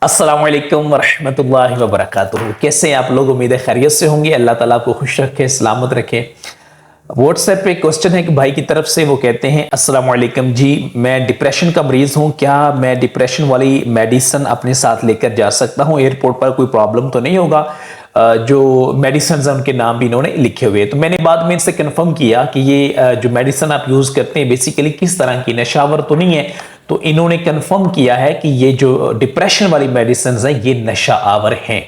अस्सलाम वालेकुम वरहमतुल्लाहि वबरकातुहू। कैसे हैं आप लोग? उम्मीद है खैरियत से होंगे। अल्लाह ताला आपको खुश रखे, सलामत रखे। व्हाट्सएप पे क्वेश्चन है कि भाई की तरफ से, वो कहते हैं अस्सलाम वालेकुम जी, मैं डिप्रेशन का मरीज हूं, क्या मैं डिप्रेशन वाली मेडिसिन अपने साथ लेकर जा सकता हूं? एयरपोर्ट पर कोई प्रॉब्लम तो नहीं होगा? जो मेडिसिन है उनके नाम भी इन्होंने लिखे हुए हैं। तो मैंने बाद में इनसे कंफर्म किया कि ये जो मेडिसिन आप यूज करते हैं बेसिकली किस तरह की, नशावर तो नहीं है। तो इन्होंने कंफर्म किया है कि ये जो डिप्रेशन वाली मेडिसिन है ये नशा आवर हैं।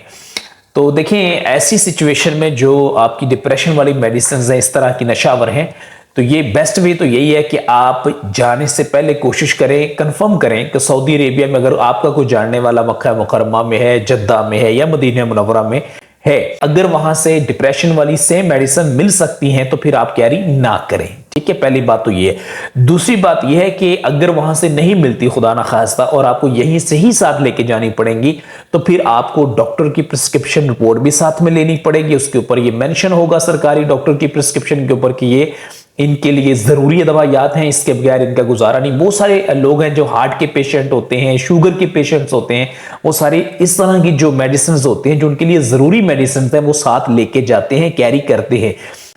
तो देखें, ऐसी सिचुएशन में जो आपकी डिप्रेशन वाली मेडिसिन है इस तरह की नशावर हैं, तो ये बेस्ट वे तो यही है कि आप जाने से पहले कोशिश करें, कंफर्म करें कि सऊदी अरेबिया में अगर आपका कोई जानने वाला मक्का मुकर्रमा में है, जद्दा में है या मदीना मुनव्वरा में है, अगर वहां से डिप्रेशन वाली सेम मेडिसिन मिल सकती हैं तो फिर आप कैरी ना करें। ठीक है, पहली बात तो ये है। दूसरी बात यह है कि अगर वहां से नहीं मिलती खुदा ना खास्ता और आपको यहीं से ही साथ लेके जानी पड़ेगी, तो फिर आपको डॉक्टर की प्रिस्क्रिप्शन रिपोर्ट भी साथ में लेनी पड़ेगी। उसके ऊपर ये मेंशन होगा सरकारी डॉक्टर की प्रिस्क्रिप्शन के ऊपर कि ये इनके लिए जरूरी दवाइयात हैं, इसके बगैर इनका गुजारा नहीं। बहुत सारे लोग हैं जो हार्ट के पेशेंट होते हैं, शुगर के पेशेंट्स होते हैं, वो सारे इस तरह की जो मेडिसिन होते हैं जो उनके लिए जरूरी मेडिसिन है वो साथ लेके जाते हैं, कैरी करते हैं।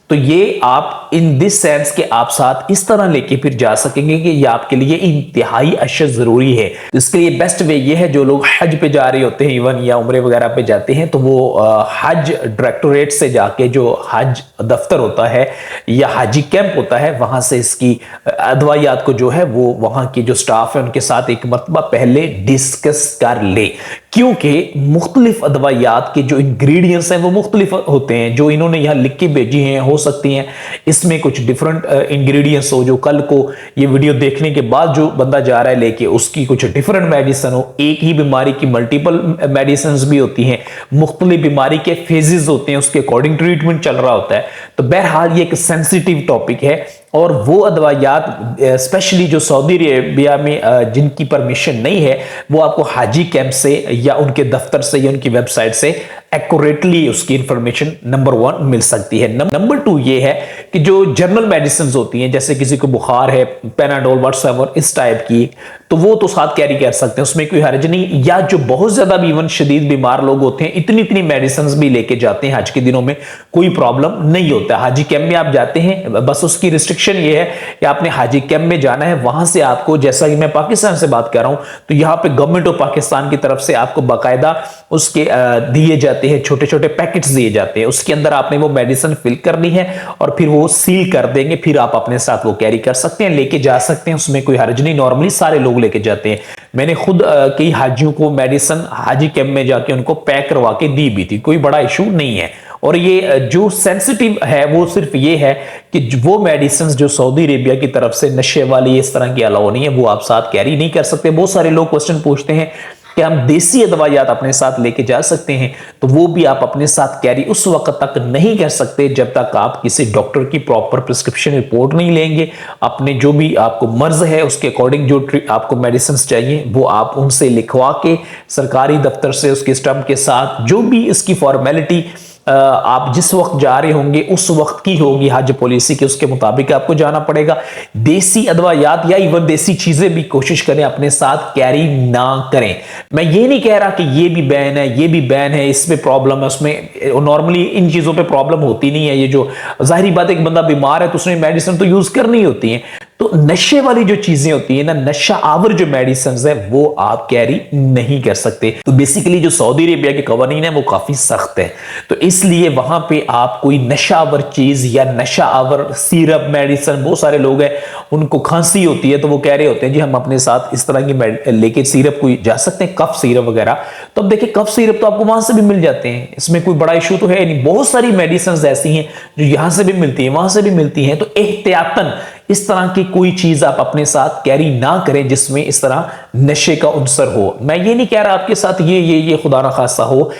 तो ये आप इन दिस सेंस के आप साथ इस तरह लेके फिर जा सकेंगे कि ये आपके लिए इंतहाई अशद जरूरी है। तो इसके लिए बेस्ट वे ये है, जो लोग हज पे जा रहे होते हैं इवन या उम्रे वगैरह पे जाते हैं, तो वो हज डायरेक्टोरेट से जाके जो हज दफ्तर होता है या हाजी कैंप होता है वहां से इसकी अदवायात को जो है वो वहां की जो स्टाफ है उनके साथ एक मरतबा पहले डिस्कस कर ले, क्योंकि मुख्तलिफ अदवायात के जो इंग्रेडिएंट्स हैं वो मुख्तलिफ होते हैं। जो इन्होंने यहाँ लिख के भेजी हैं, हो सकती हैं इसमें कुछ डिफरेंट इंग्रेडिएंट्स हो, जो कल को ये वीडियो देखने के बाद जो बंदा जा रहा है लेके उसकी कुछ डिफरेंट मेडिसिन हो। एक ही बीमारी की मल्टीपल मेडिसिन भी होती हैं, मुख्तलिफ बीमारी के फेजेस होते हैं, उसके अकॉर्डिंग ट्रीटमेंट चल रहा होता है। तो बहरहाल ये एक सेंसिटिव टॉपिक है और वो अदवायात स्पेशली जो सऊदी अरेबिया में जिनकी परमिशन नहीं है वो आपको हाजी कैंप से या उनके दफ्तर से या उनकी वेबसाइट से एक्यूरेटली उसकी इंफॉर्मेशन नंबर 1 मिल सकती है। नंबर 2 ये है कि जो जनरल मेडिसिन होती हैं, जैसे किसी को बुखार है, पैनाडोल व्हाटसएवर इस टाइप की, तो वो तो साथ कैरी कर सकते हैं, उसमें कोई हर्ज नहीं। या जो बहुत ज्यादा भी इवन शदीद बीमार लोग होते हैं, इतनी इतनी मेडिसिन भी लेके जाते हैं हज के दिनों में, कोई प्रॉब्लम नहीं होता। हाजी कैंप में आप जाते हैं, बस उसकी रिस्ट्रिक्शन ये है कि आपने हाजी कैंप में जाना है। वहां से आपको, जैसा कि मैं पाकिस्तान से बात कर रहा हूं, तो यहाँ पे गवर्नमेंट ऑफ पाकिस्तान की तरफ से आपको बाकायदा उसके दिए जाते हैं, छोटे छोटे पैकेट्स दिए जाते हैं, उसके अंदर आपने वो मेडिसिन फिल करनी है और फिर वो सील कर देंगे, फिर आप अपने साथ वो कैरी कर सकते हैं, लेके जा सकते हैं, उसमें कोई हर्ज नहीं। नॉर्मली सारे लोग लेके जाते हैं। मैंने खुद कई हाजियों को मेडिसिन हाजी कैंप में जाके उनको पैक करवा के दी भी थी, कोई बड़ा इशू नहीं है। और ये जो सेंसिटिव है वो सिर्फ ये है कि वो मेडिसिन जो सऊदी अरेबिया की तरफ से नशे वाली इस तरह की अलाउ नहीं है, वो आप साथ कैरी नहीं कर सकते। बहुत सारे लोग क्वेश्चन पूछते हैं कि हम देसी अदवायात अपने साथ लेके जा सकते हैं, तो वो भी आप अपने साथ कैरी उस वक्त तक नहीं कर सकते जब तक आप किसी डॉक्टर की प्रॉपर प्रिस्क्रिप्शन रिपोर्ट नहीं लेंगे। अपने जो भी आपको मर्ज है उसके अकॉर्डिंग जो आपको मेडिसिन चाहिए वो आप उनसे लिखवा के सरकारी दफ्तर से उसके स्टम्प के साथ, जो भी इसकी फॉर्मेलिटी आप जिस वक्त जा रहे होंगे उस वक्त की होगी हज पॉलिसी के, उसके मुताबिक आपको जाना पड़ेगा। देसी अदवायात या इवन देसी चीजें भी कोशिश करें अपने साथ कैरी ना करें। मैं ये नहीं कह रहा कि ये भी बैन है, ये भी बैन है, इसमें प्रॉब्लम है, उसमें नॉर्मली इन चीजों पे प्रॉब्लम होती नहीं है। ये जो जाहिर बात है, एक बंदा बीमार है तो उसने मेडिसिन तो यूज करनी होती है। तो नशे वाली जो चीजें होती है ना, नशा आवर जो मेडिसिन है वो आप कैरी नहीं कर सकते। तो बेसिकली जो सऊदी अरेबिया के कवानीन है वो काफी सख्त है, तो इसलिए वहां पे आप कोई नशा आवर चीज या नशा आवर सिरप मेडिसिन, बहुत सारे लोग हैं उनको खांसी होती है तो वो कह रहे होते हैं जी हम अपने साथ इस तरह की लेके सिरप कोई जा सकते हैं, कफ सिरप वगैरह। तो अब देखिए, कफ सिरप तो आपको वहां से भी मिल जाते हैं, इसमें कोई बड़ा इशू तो है नहीं। बहुत सारी मेडिसिन ऐसी हैं जो यहां से भी मिलती है, वहां से भी मिलती हैं। तो एहतियातन इस तरह की कोई चीज आप अपने साथ कैरी ना करें जिसमें इस तरह नशे का उनसर हो। मैं ये नहीं कह रहा आपके साथ ये खुदा ना खासा हो,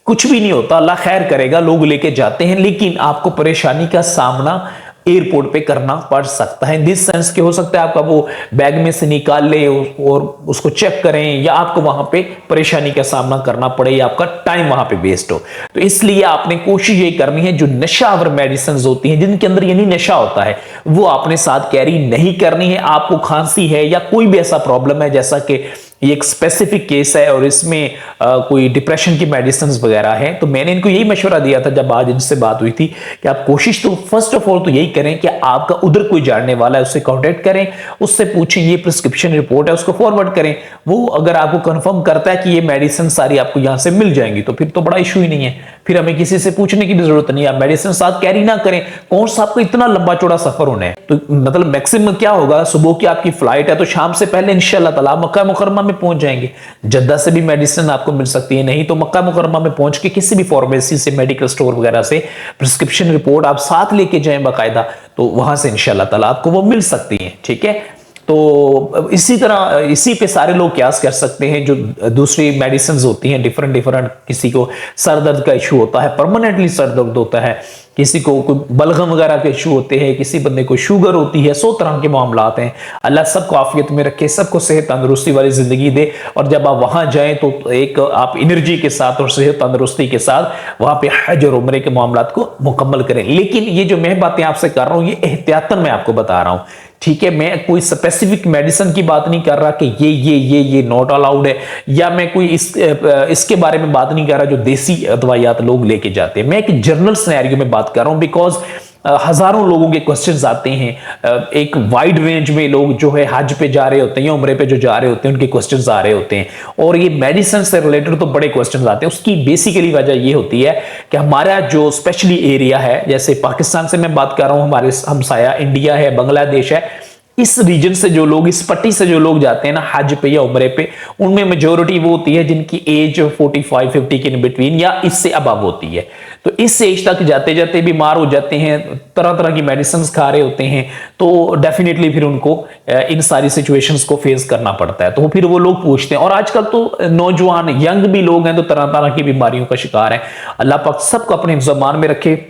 कुछ भी नहीं होता, अल्लाह खैर करेगा, लोग लेके जाते हैं, लेकिन आपको परेशानी का सामना एयरपोर्ट पे करना पड़ सकता है। दिस सेंस के हो सकता है आपका वो बैग में से निकाल ले और उसको चेक करें, या आपको वहां पे परेशानी का सामना करना पड़े, या आपका टाइम वहां पे वेस्ट हो। तो इसलिए आपने कोशिश ये करनी है जो नशावर मेडिसिन होती हैं जिनके अंदर यानी नशा होता है वो आपने साथ कैरी नहीं करनी है। आपको खांसी है या कोई भी ऐसा प्रॉब्लम है जैसा कि ये एक स्पेसिफिक केस है और इसमें कोई डिप्रेशन की मेडिसिन वगैरह है। तो मैंने इनको यही मशवरा दिया था जब आज इनसे बात हुई थी कि आप कोशिश तो फर्स्ट ऑफ ऑल तो यही करें कि आपका उधर कोई जानने वाला है उससे कांटेक्ट करें, उससे पूछें ये प्रिस्क्रिप्शन रिपोर्ट है, उसको फॉरवर्ड करें। वो अगर आपको कंफर्म करता है कि ये मेडिसिन सारी आपको यहां से मिल जाएंगी तो फिर तो बड़ा इशू ही नहीं है, फिर हमें किसी से पूछने की भी जरूरत नहीं है। आप मेडिसिन साथ कैरी ना करें, कौन सा आपको इतना लंबा चौड़ा सफर होना है। तो मतलब मैक्सिमम क्या होगा, सुबह की आपकी फ्लाइट है तो शाम से पहले इंशाल्लाह ताला मक्का मुकर्रमा में पहुंच जाएंगे। जद्दा से भी मेडिसिन आपको मिल सकती है, नहीं तो मक्का मुकर्रमा में पहुंच के किसी भी फार्मेसी से, मेडिकल स्टोर वगैरह से प्रिस्क्रिप्शन रिपोर्ट आप साथ लेके जाएं बाकायदा, तो वहां से इंशाल्लाह ताला आपको वो मिल सकती है। ठीक है, तो इसी तरह इसी पे सारे लोग क्यास कर सकते हैं। जो दूसरी मेडिसिन होती हैं डिफरेंट डिफरेंट, किसी को सर दर्द का इशू होता है, परमानेंटली सर दर्द होता है, किसी को कोई बलगम वगैरह के इशू होते हैं, किसी बंदे को शुगर होती है, 100 तरह के मामलात हैं। अल्लाह सबको आफियत में रखे, सबको सेहत तंदुरुस्ती वाली जिंदगी दे। और जब आप वहां जाएं तो एक आप एनर्जी के साथ और सेहत तंदुरुस्ती के साथ वहां पे हज और उम्रे के मामलात को मुकम्मल करें। लेकिन ये जो मैं बातें आपसे कर रहा हूं ये एहतियातन मैं आपको बता रहा हूं। ठीक है, मैं कोई स्पेसिफिक मेडिसिन की बात नहीं कर रहा कि ये नॉट अलाउड है, या मैं कोई इसके बारे में बात नहीं कर रहा जो देसी दवाइयात लोग लेके जाते हैं। मैं एक जनरल सिनेरियो में बात कर रहा हूं, बिकॉज हजारों लोगों के क्वेश्चंस आते हैं। एक वाइड रेंज में लोग जो है हज पे जा रहे होते हैं या उम्रे पे जो जा रहे होते हैं उनके क्वेश्चंस आ रहे होते हैं, और ये मेडिसिन से रिलेटेड तो बड़े क्वेश्चंस आते हैं। उसकी बेसिकली वजह ये होती है कि हमारा जो स्पेशली एरिया है, जैसे पाकिस्तान से मैं बात कर रहा हूं, हमारे हमसाया इंडिया है, बांग्लादेश है, इस रीजन से जो लोग, इस पट्टी से जो लोग जाते हैं ना हज पे या उम्रे पे, उनमें मेजोरिटी वो होती है जिनकी एज 45-50 के बिटवीन या इससे अबव होती है। तो इस एज तक जाते जाते बीमार हो जाते हैं, तरह तरह की मेडिसिन खा रहे होते हैं, तो डेफिनेटली फिर उनको इन सारी सिचुएशंस को फेस करना पड़ता है। तो फिर वो लोग पूछते हैं, और आजकल तो नौजवान यंग भी लोग हैं तो तरह तरह की बीमारियों का शिकार है। अल्लाह पाक सबको अपने ज़मान में रखे,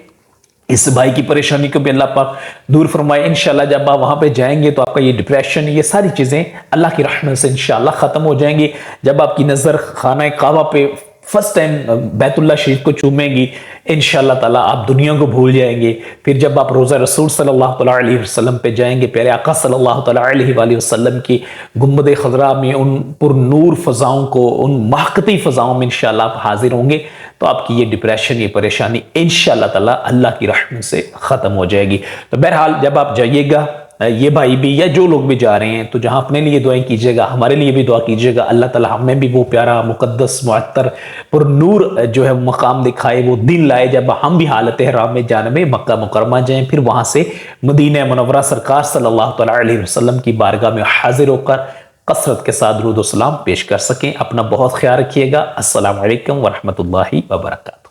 इस भाई की परेशानी को भी अल्लाह पाक दूर फरमाए। इंशाल्लाह जब आप वहां पे जाएंगे तो आपका ये डिप्रेशन, ये सारी चीजें अल्लाह की रहमत से इंशाल्लाह खत्म हो जाएंगी। जब आपकी नजर खाना काबा पे फर्स्ट टाइम बैतुल्लाह शरीफ को चूमेगी, इंशाल्लाह ताला आप दुनिया को भूल जाएंगे। फिर जब आप रोज़ा रसूल सल्लल्लाहु अलैहि वसल्लम पे जाएंगे, प्यारे आका सल्लल्लाहु अलैहि वसल्लम की गुंबद खजरा में उन पुरनूर फजाओं को, उन महकती फजाओं में इंशाल्लाह आप हाजिर होंगे, तो आपकी ये डिप्रेशन, ये परेशानी इंशाल्लाह ताला अल्लाह की रहमत से ख़त्म हो जाएगी। तो बहरहाल जब आप जाइएगा, ये भाई भी या जो लोग भी जा रहे हैं, तो जहां अपने लिए दुआएं कीजिएगा, हमारे लिए भी दुआ कीजिएगा। अल्लाह ताला हमें भी वो प्यारा मुकद्दस मुअत्तर पुरनूर जो है मकाम दिखाए, वो दिन लाए जब हम भी हालत हराम में जाने में मक्का मुकरमा जाएं, फिर वहां से मदीना मुनव्वरा सरकार सल्लल्लाहु अलैहि वसल्लम की बारगाह में हाजिर होकर कसरत के साथ दुरूद व सलाम पेश कर सकें। अपना बहुत ख्याल रखिएगा। अस्सलामु अलैकुम व रहमतुल्लाहि व बरकातहू।